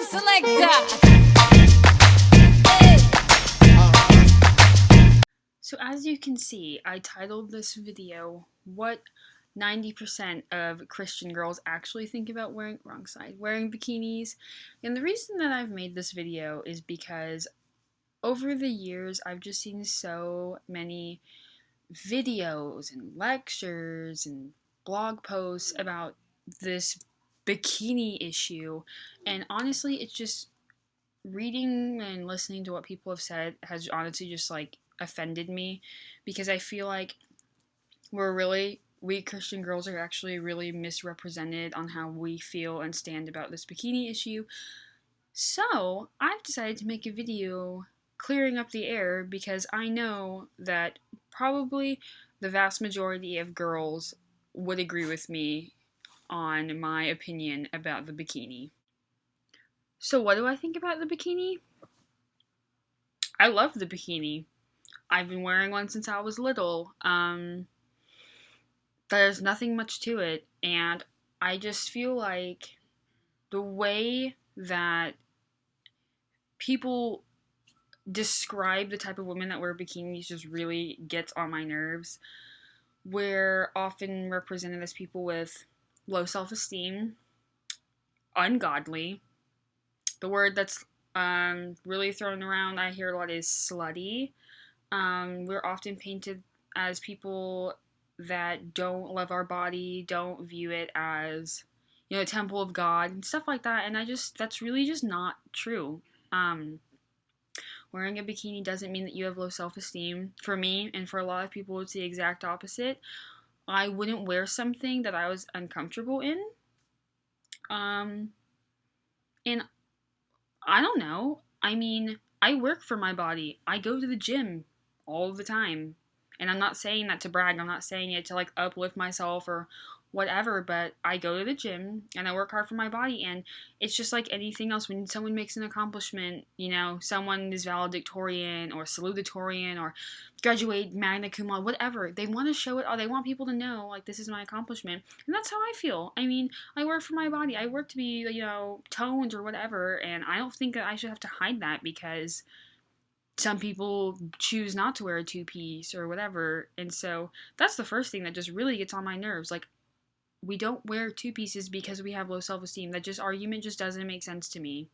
Selector. So as you can see, I titled this video, What 90% of Christian girls actually think about wearing bikinis. And the reason that I've made this video is because over the years, I've just seen so many videos and lectures and blog posts about this bikini issue. And honestly, it's just reading and listening to what people have said has honestly just offended me, because I feel like we Christian girls are actually really misrepresented on how we feel and stand about this bikini issue. So I've decided to make a video clearing up the air, because I know that probably the vast majority of girls would agree with me on my opinion about the bikini. So what do I think about the bikini? I love the bikini. I've been wearing one since I was little. There's nothing much to it, and I just feel like the way that people describe the type of women that wear bikinis just really gets on my nerves. We're often represented as people with low self-esteem, ungodly. The word that's really thrown around I hear a lot is slutty. We're often painted as people that don't love our body, don't view it as, a temple of God and stuff like that. And that's really just not true. Wearing a bikini doesn't mean that you have low self-esteem. For me, and for a lot of people, it's the exact opposite. I wouldn't wear something that I was uncomfortable in. And I don't know. I mean, I work for my body. I go to the gym all the time. And I'm not saying that to brag. I'm not saying it to uplift myself or whatever, but I go to the gym and I work hard for my body. And it's just like anything else. When someone makes an accomplishment, someone is valedictorian or salutatorian or graduate magna cum laude, whatever, they want to show it, or they want people to know, this is my accomplishment. And that's how I feel. I mean, I work for my body. I work to be, toned or whatever. And I don't think that I should have to hide that because some people choose not to wear a two-piece or whatever. And so that's the first thing that just really gets on my nerves. We don't wear two pieces because we have low self-esteem. That argument just doesn't make sense to me.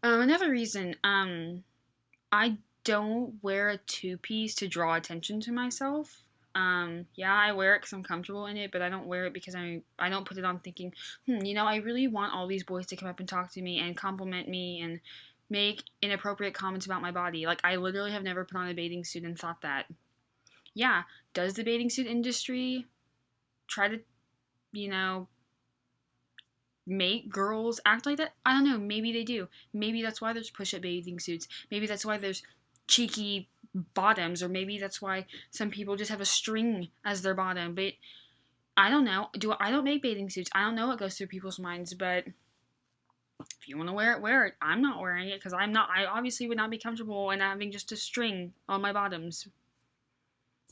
Another reason, I don't wear a two-piece to draw attention to myself. Yeah, I wear it because I'm comfortable in it, but I don't wear it because I don't put it on thinking, I really want all these boys to come up and talk to me and compliment me and make inappropriate comments about my body. I literally have never put on a bathing suit and thought that. Yeah, does the bathing suit industry try to, make girls act like that? I don't know. Maybe they do. Maybe that's why there's push-up bathing suits. Maybe that's why there's cheeky bottoms, or maybe that's why some people just have a string as their bottom. But I don't know. I don't make bathing suits. I don't know what goes through people's minds, but if you want to wear it, wear it. I'm not wearing it because I obviously would not be comfortable in having just a string on my bottoms.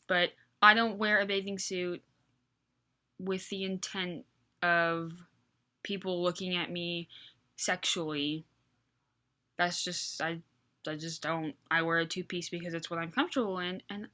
But I don't wear a bathing suit with the intent of people looking at me sexually. That's just, I just don't. I wear a two-piece because it's what I'm comfortable in, and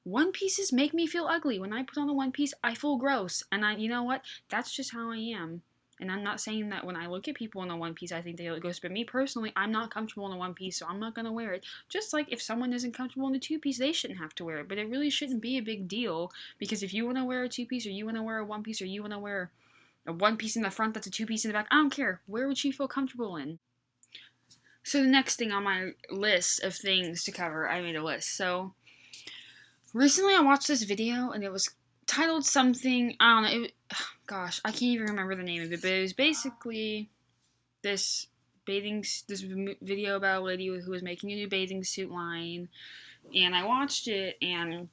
one-pieces make me feel ugly. When I put on a one-piece, I feel gross, and you know what? That's just how I am. And I'm not saying that when I look at people in a one piece, I think they look gross. But me personally, I'm not comfortable in a one piece, so I'm not going to wear it. Just like if someone isn't comfortable in a two piece, they shouldn't have to wear it. But it really shouldn't be a big deal, because if you want to wear a two piece, or you want to wear a one piece, or you want to wear a one piece in the front that's a two piece in the back, I don't care. Wear what you feel comfortable in. So the next thing on my list of things to cover, I made a list. So recently I watched this video, and it was titled something, I don't know, gosh, I can't even remember the name of it, but it was basically this video about a lady who was making a new bathing suit line, and I watched it, and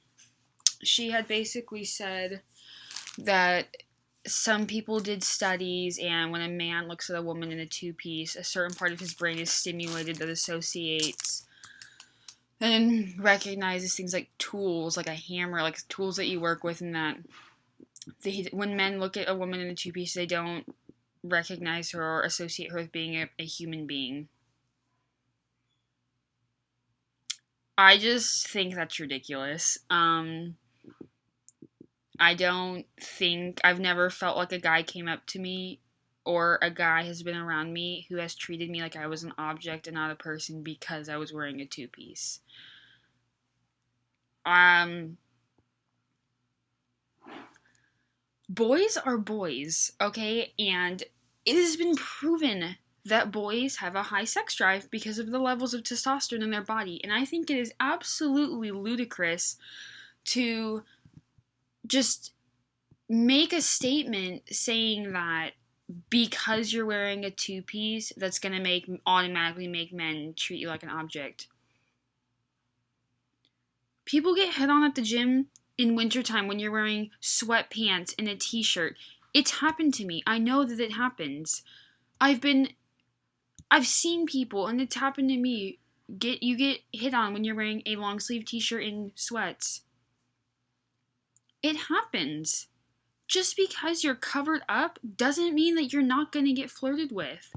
she had basically said that some people did studies, and when a man looks at a woman in a two-piece, a certain part of his brain is stimulated that associates and recognizes things like tools, like a hammer, like tools that you work with, and that when men look at a woman in a two-piece, they don't recognize her or associate her with being a human being. I just think that's ridiculous. I don't think, I've never felt like a guy came up to me or a guy has been around me who has treated me like I was an object and not a person because I was wearing a two-piece. Boys are boys, okay? And it has been proven that boys have a high sex drive because of the levels of testosterone in their body. And I think it is absolutely ludicrous to just make a statement saying that because you're wearing a two-piece, that's going to automatically make men treat you like an object. People get hit on at the gym in wintertime when you're wearing sweatpants and a t-shirt. It's happened to me. I know that it happens. I've seen people, and it's happened to me. You get hit on when you're wearing a long sleeve t-shirt and sweats. It happens. Just because you're covered up doesn't mean that you're not going to get flirted with.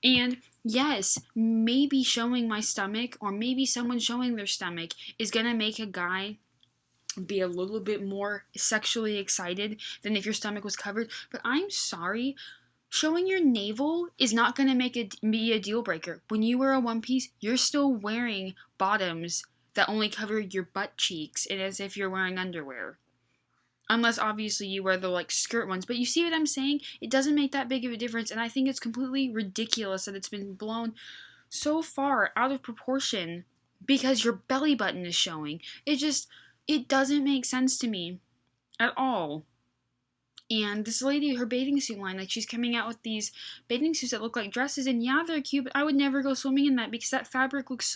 And yes, maybe showing my stomach or maybe someone showing their stomach is going to make a guy be a little bit more sexually excited than if your stomach was covered. But I'm sorry, showing your navel is not going to make it be a deal breaker. When you wear a one piece, you're still wearing bottoms that only cover your butt cheeks, and as if you're wearing underwear. Unless, obviously, you wear the, skirt ones. But you see what I'm saying? It doesn't make that big of a difference, and I think it's completely ridiculous that it's been blown so far out of proportion because your belly button is showing. It doesn't make sense to me at all. And this lady, her bathing suit line, she's coming out with these bathing suits that look like dresses, and yeah, they're cute, but I would never go swimming in that because that fabric looks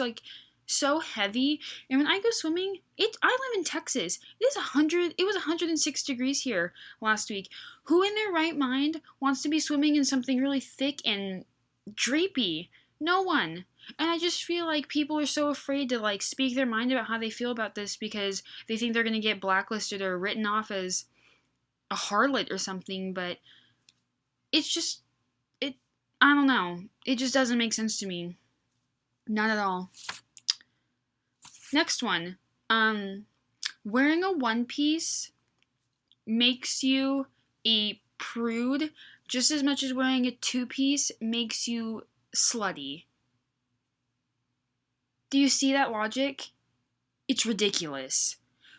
so heavy. And when I go swimming, I live in Texas. It was 106 degrees here last week. Who in their right mind wants to be swimming in something really thick and drapey? No one. And I just feel like people are so afraid to speak their mind about how they feel about this because they think they're going to get blacklisted or written off as a harlot or something, but I don't know. It just doesn't make sense to me. Not at all. Next one. Wearing a one piece makes you a prude just as much as wearing a two piece makes you slutty. Do you see that logic? It's ridiculous.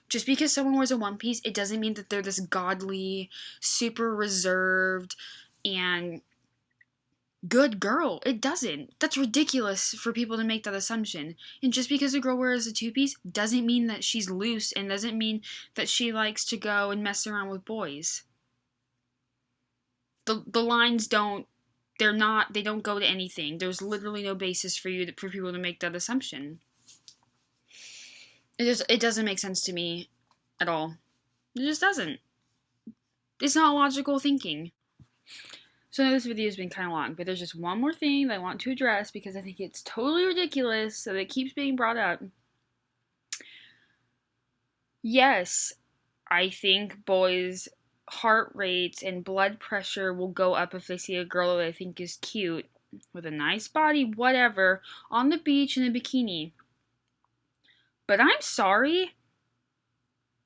Just because someone wears a one piece, it doesn't mean that they're this godly, super reserved, and good girl. It doesn't. That's ridiculous for people to make that assumption. And just because a girl wears a two-piece doesn't mean that she's loose and doesn't mean that she likes to go and mess around with boys. The lines they don't go to anything. There's literally no basis for people to make that assumption. It doesn't make sense to me at all. It just doesn't. It's not logical thinking. So I know this video has been kind of long, but there's just one more thing that I want to address because I think it's totally ridiculous, so that it keeps being brought up. Yes, I think boys' heart rates and blood pressure will go up if they see a girl that they think is cute, with a nice body, whatever, on the beach in a bikini. But I'm sorry.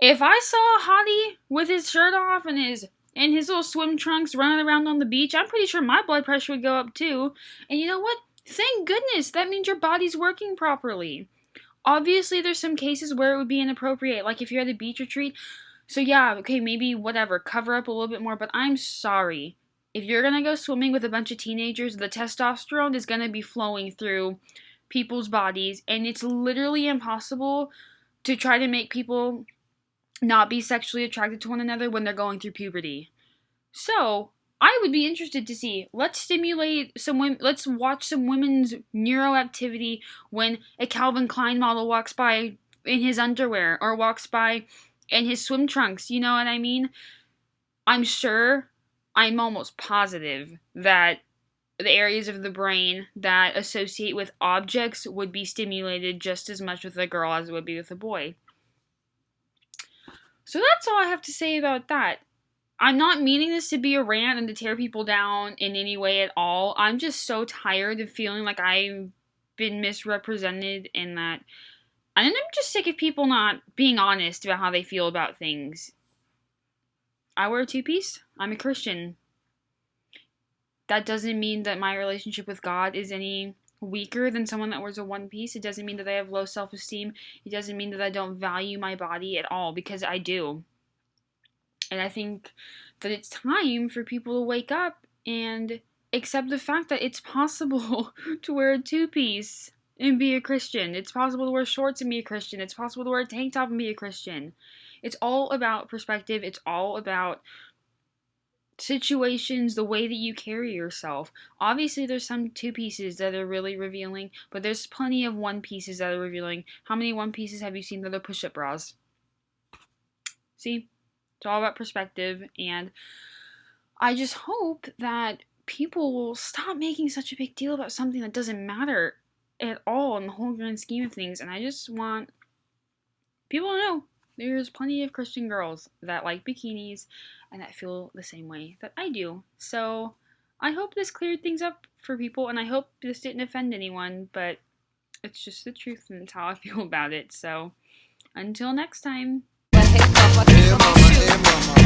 If I saw a hottie with his shirt off and his little swim trunks running around on the beach, I'm pretty sure my blood pressure would go up too. And you know what? Thank goodness. That means your body's working properly. Obviously, there's some cases where it would be inappropriate, like if you're at a beach retreat. So yeah, okay, maybe whatever, cover up a little bit more, but I'm sorry. If you're gonna go swimming with a bunch of teenagers, the testosterone is gonna be flowing through people's bodies, and it's literally impossible to try to make people not be sexually attracted to one another when they're going through puberty. So, I would be interested to see, let's watch some women's neuroactivity when a Calvin Klein model walks by in his underwear or walks by in his swim trunks, you know what I mean? I'm almost positive that the areas of the brain that associate with objects would be stimulated just as much with a girl as it would be with a boy. So that's all I have to say about that. I'm not meaning this to be a rant and to tear people down in any way at all. I'm just so tired of feeling like I've been misrepresented and that. And I'm just sick of people not being honest about how they feel about things. I wear a two-piece. I'm a Christian. That doesn't mean that my relationship with God is any weaker than someone that wears a one-piece. It doesn't mean that I have low self-esteem. It doesn't mean that I don't value my body at all, because I do. And I think that it's time for people to wake up and accept the fact that it's possible to wear a two-piece and be a Christian. It's possible to wear shorts and be a Christian. It's possible to wear a tank top and be a Christian. It's all about perspective. It's all about situations, the way that you carry yourself. Obviously, there's some two pieces that are really revealing, but there's plenty of one pieces that are revealing. How many one pieces have you seen that are push-up bras? See? It's all about perspective, and I just hope that people will stop making such a big deal about something that doesn't matter at all in the whole grand scheme of things. And I just want people to know there's plenty of Christian girls that like bikinis and that feel the same way that I do. So I hope this cleared things up for people, and I hope this didn't offend anyone, but it's just the truth and it's how I feel about it. So until next time. Hey mama, hey mama.